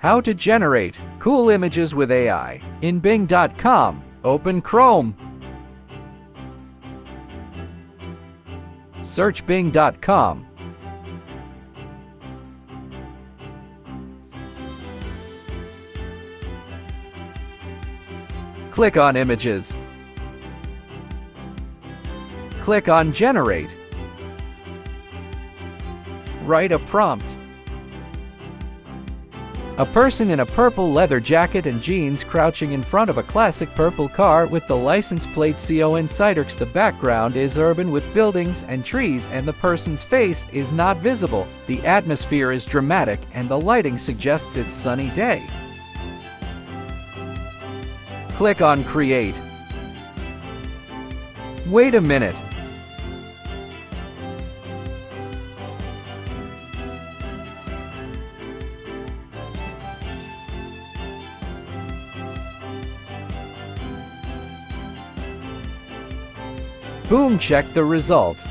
How to generate cool images with AI. In Bing.com, open Chrome. Search Bing.com. Click on Images. Click on Generate. Write a prompt. A person in a purple leather jacket and jeans crouching in front of a classic purple car with the license plate seoinsighterx. The background is urban with buildings and trees, and the person's face is not visible. The atmosphere is dramatic and the lighting suggests it's sunny day. Click on Create. Wait a minute. Boom, check the result.